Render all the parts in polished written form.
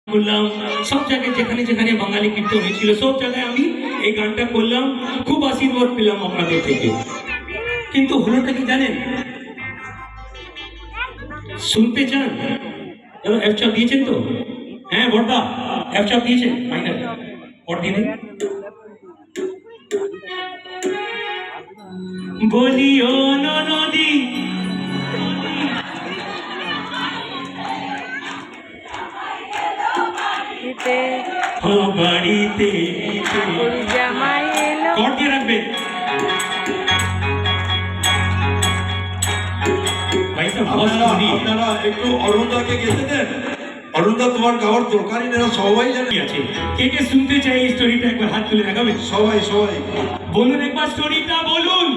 করলাম সব জায়গায় যেখানে যেখানে বাঙালি কীর্তন হয়েছিল সব জায়গায় আমি এই গানটা করলাম, খুব আশীর্বাদ পেলাম আপনাদের থেকে। কিন্তু হলোটা কি জানেন? শুনতে চান? এফচাপ দিয়েছেন তো? হ্যাঁ বড়দা, এফচাপ দিয়েছেন ফাইনাল পর দিনে বলিও নদী ও বাড়িতে কর দিয়ে রাখবেন ভাই সাহেব। আপনারা একটু অরুণদাকে গেতে দেন। অরুণদা তোমার গাওয়ার দরকারই না, সবাই জানে আছে। কে কে শুনতে চাই এই স্টোরিটা একবার হাত তুলে দেখাবেন? সবাই সবাই বলুন একবার স্টোরিটা বলুন,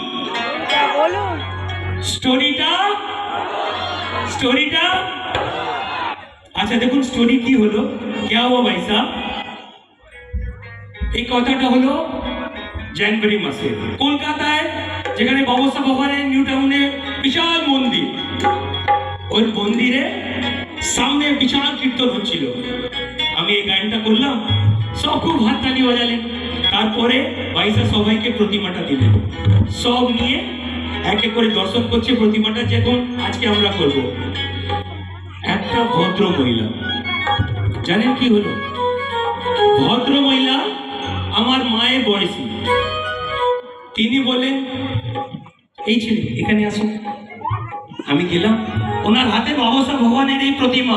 স্টোরিটা স্টোরিটা। আচ্ছা দেখুন স্টোরি কি হলো, क्या हुआ भाई साहब? এই কথাটা হলো জানুয়ারি মাসে কলকাতায়, যেখানে বাবুসা ভগবানের নিউ টাউনে বিশাল মন্দির, ওই মন্দিরে সামনে বিশাল কীর্তন হচ্ছিল। আমি এই গানটা করলাম, সব খুব হাততালি বাজালেন। তারপরে ভাইসা সবাইকে প্রতিমাটা দিলেন, সব নিয়ে এক এক করে দর্শন করছে প্রতিমাটা, যেমন আজকে আমরা করব। একটা ভদ্র মহিলা, জানেন কি হলো? ভদ্র মহিলা আমার মায়ের বয়সী, তিনি বলেন এই ছেলে এখানে আসুন। আমি গেলাম, ওনার হাতে বাবুসা ভগবানের এই প্রতিমা।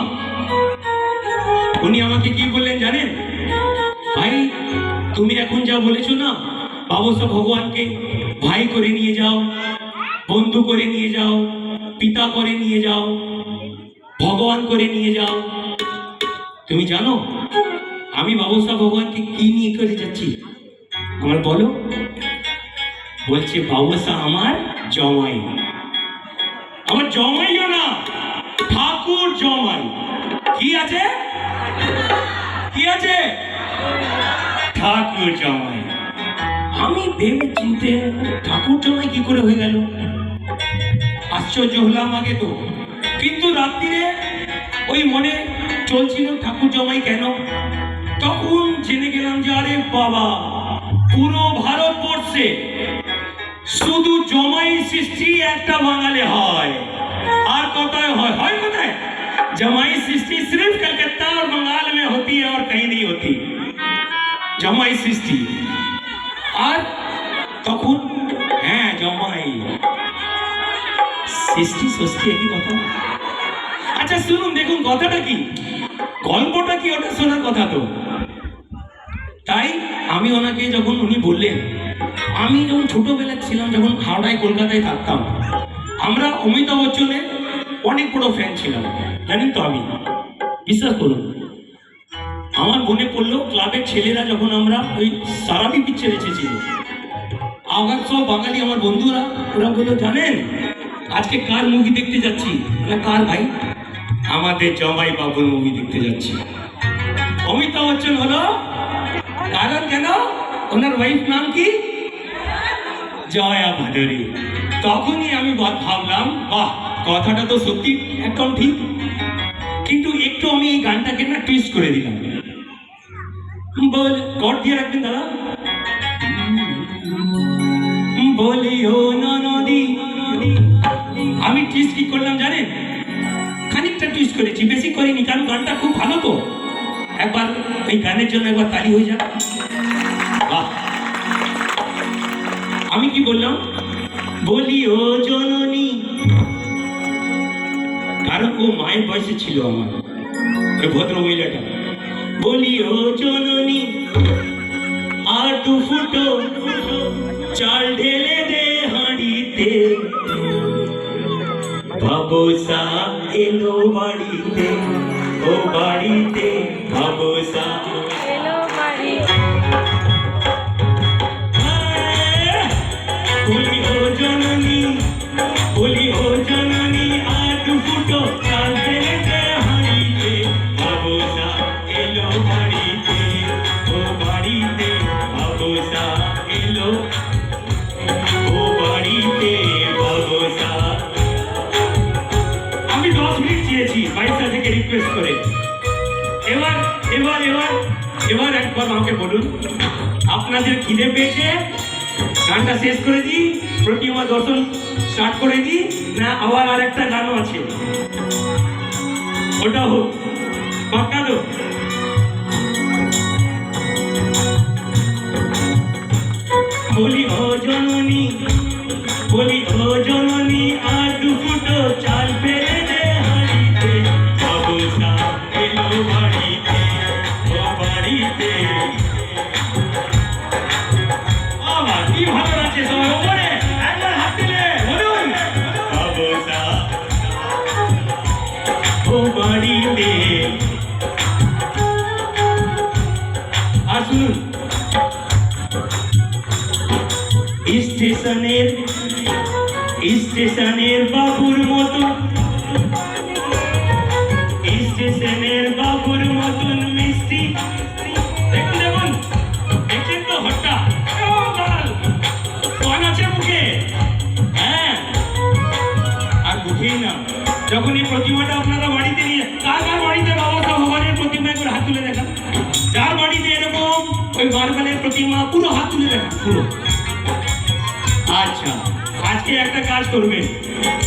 উনি আমাকে কি বললেন জানেন? ভাই তুমি এখন যা বলেছো না, বাবুসা ভগবানকে ভাই করে নিয়ে যাও, বন্ধু করে নিয়ে যাও, পিতা করে নিয়ে যাও, ভগবান করে নিয়ে যাও। তুমি জানো আমি বাবুসা ভগবানকে কি নিয়ে করে যাচ্ছি? আমার বলো। বলছে বাবুসা আমার জমাই, আমার জমাইও না, ঠাকুর জমাই। কি আছে? কি আছে? ঠাকুর জমাই। আমি ভেবে চিনতে ঠাকুর জমাই কি করে হয়ে গেল? আশ্চর্য হলাম আগে তো, কিন্তু রাত্রিরে ওই মনে চলছিল ঠাকুর জমাই কেন। তখন জেনে গেলাম যে আরে বাবা, পুরো ভারতবর্ষে শুধু জমাই সৃষ্টি একটা বাঙালি হয়। আর কোথায় হয়? হয় কোথায়? जमाई सृष्टि सिर्फ कलकत्ता और बंगाल में होती है और कहीं नहीं होती जमाई सृष्टि। আর তখন হ্যাঁ জমাই সৃষ্টি সৃষ্টি একই কথা। আচ্ছা শুনুন, দেখুন কথাটা কি, গল্পটা কি, ওটা শোনার কথা তো। তাই আমি ওনাকে যখন উনি বললেন, আমি যখন ছোটবেলা ছিলাম, যখন হাওড়ায় কলকাতায় থাকতাম, আমরা অমিতাভ বচ্চনের অনেক বড় ফ্যান ছিলাম, জানেন তো। আমি বিশ্বাস করুন, আমার মনে পড়লো ক্লাবের ছেলেরা যখন আমরা ওই সারাবি পিকচার এসেছিল, আবার সব বাঙালি আমার বন্ধুরা, ওরা বললো জানেন আজকে কার মুভি দেখতে যাচ্ছি? কার ভাই? আমাদের জমাই বাবুর মুভি দেখতে যাচ্ছি। অমিতাভ বচ্চন হলো, কারণ কেন? ওনার ওয়াইফ নাম কি? জয়া ভাদুরী। তখনই আমি ভাবলাম বাহ, কথাটা তো সত্যি একদম ঠিক। কিন্তু একটু আমি এই গানটাকে না টুইস্ট করে দিলাম। কর দিয়ে রাখবেন দাদা। বলিও নদী, আমি টুইস্ট কি করলাম জানেন? খানিকটা টুইস্ট করেছি, বেশি করিনি, কারণ গানটা খুব ভালো তো। একবার এই গানের জন্য একবার তালি হয়ে যাক। বাহ, আমি কি বললাম? বলিও জননী, কারণ ও মায়ের বয়সে ছিল আমার, ওই ভদ্র মহিলাটা। বলিও জননী, আর দু ফুটো চাল ঢেলে দে হাঁড়িতে, বাবুসা এলো বাড়িতে, ও বাড়িতে বাবুসা এলো বাড়িতে। বলিও জননী, বলিও জননী, আর দু ফুটো চাল ঢেলে দে হাঁড়িতে, বাবুসা এলো বাড়িতে, ও বাড়িতে বাবুসা এলো, ও বাড়িতে বাবুসা। আমি 10 মিনিট চেয়েছি বাইসা থেকে রিকোয়েস্ট করে। এবার এবার এবার এবার একবার আমাকে বলুন, আপনাদের খিদে পেয়েছে, গানটা শেষ করে দিই, প্রতিমা দর্শন স্টার্ট করে দিই, না আবার আর একটা গানও আছে, ওটা হোক, পাক্কা তো? বলি ও জননী, বলি ও জননী, আর দুটো চাল ফেলে দে হাড়িতে, অবস্থা এলো বাড়িতে, ও বাড়িতে। আমার কি ভালো লাগছে সবাই, ওপরে একবার হাত দিলে বলুন, অবস্থা ও বাড়িতে। আর শুনুন, স্টেশনের স্টেশনের বাবুর মতো, স্টেশনের বাবুর মতন মিষ্টি, দেখুন দেখুন, দেখছেন তো হট্টা পান আছে মুখে, হ্যাঁ, আর মুখেই না। যখন এই প্রতিমাটা আপনারা বাড়িতে নিয়ে, কার কার বাড়িতে বাবা ভগবানের প্রতিমা একবার হাত তুলে দেখান, যার বাড়িতে এরকম ওই মার্বেলের প্রতিমা, পুরো হাত তুলে দেখান পুরো। আচ্ছা, আজকে একটা কাজ করবেন,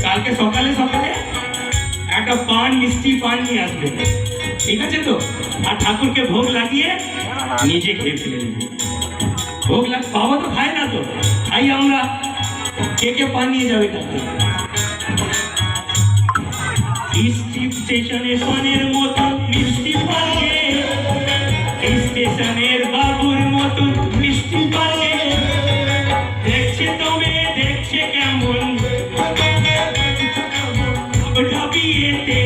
কালকে সকালে সকালে একটা পান, মিষ্টি পান নিয়ে আসবেন, ঠিক আছে তো? আর ঠাকুরকে ভোগ লাগিয়ে নিজে খেয়ে ফেলে নেবেন। ভোগ লাগ, বাবা তো খায় না, তো খাই আমরা, কে কে পান নিয়ে যাবে কালকে? স্টেশনে পানের মতো মিষ্টি পানকে, স্টেশনের বাবুর মতো মিষ্টি পানকে, দেখছে তবে দেখছে কেমন বিয়েতে।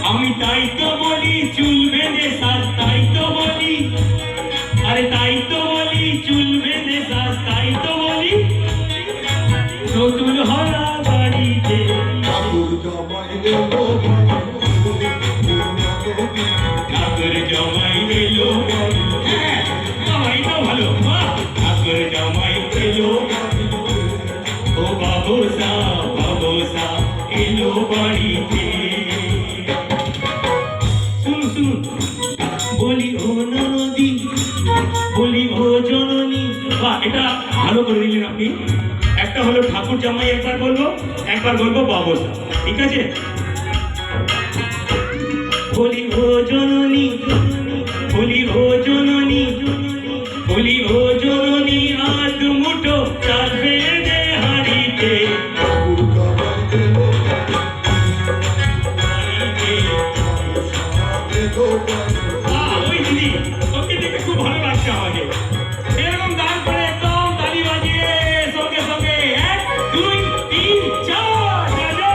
আমি তাই তো বলি চুল বেঁধে সাজ, তাই তো বলি, আরে তাই তো বলি চুল বেঁধে সাজ, তাই তো বলি নতুন হরা বাড়িতে। ঠাকুর জামাই এলো, ঠাকুর জামাই এলো, হ্যাঁ জামাই তো ভালো, বাহ, ঠাকুর জামাই এলো, ও বাবুসা বাবুসা এলো বাড়িতে। শুনুন শুনুন, বলি ও ননদি, বলি ও জননী, বাহ, এটা ভালো করে দিলেন আপনি। একটা হলো ঠাকুর জামাই একবার বলবো, একবার বলবো বাবুসা, ঠিক আছে? বলি ও জননী, বলি ও জননী, বলি ও জননী, আর দুমুঠো চাল ফেলে দে হাড়িতে, ঠাকুর জামাই এলো, হাড়িতে। এলো ওই দিদি, ওকে দেখে খুব ভালো লাগছে আমাকে, এরকম গান করে একদম তালি বাজিয়ে সঙ্গে সঙ্গে 1 2 3 4 বাজে।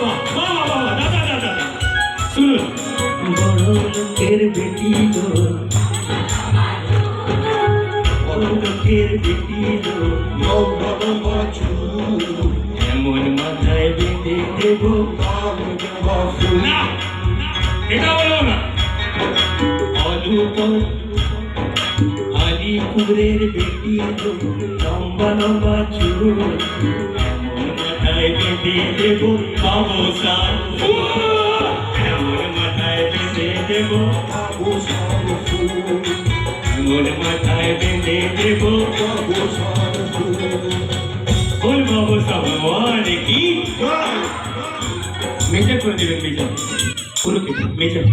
বাহ বাহ বাহ, দাদা দাদা দাদা শুনুন, বড় লোকের বেটি গো, বড় লোকের বেটি গো, লম্বা লম্বা চুল, এমন মাথায় বেঁধে দেব, লাল জবা ফুল। না এটা বলো না, অলুপর আলিপুরের বেটি গো, লম্বা লম্বা চুল, এমন মাথায় বেঁধে দেব বাবুসা, এমন মাথায় বেঁধে দেব, বাবুসার ফুল, এমন মাথায় বেঁধে দেব, বাবুসার ফুল। বল বাবুসা ভগবান কি। মেজার করে দেবেন, মেজার পুরো কেটে, মেজার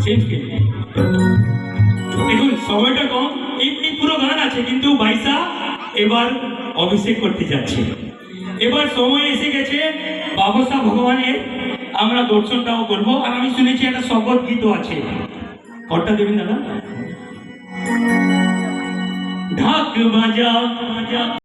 সেন্স কেটে। দেখুন সময়টা কম, এই পুরো গান আছে, কিন্তু বাইসা এবার অভিষেক করতে যাচ্ছে। এবার সময় এসে গেছে বাবুসা ভগবানের আমরা দর্শনটাও করবো। আর আমি শুনেছি একটা শপথ গীত আছে, কটা দেবেন দাদা? ঢাক বাজা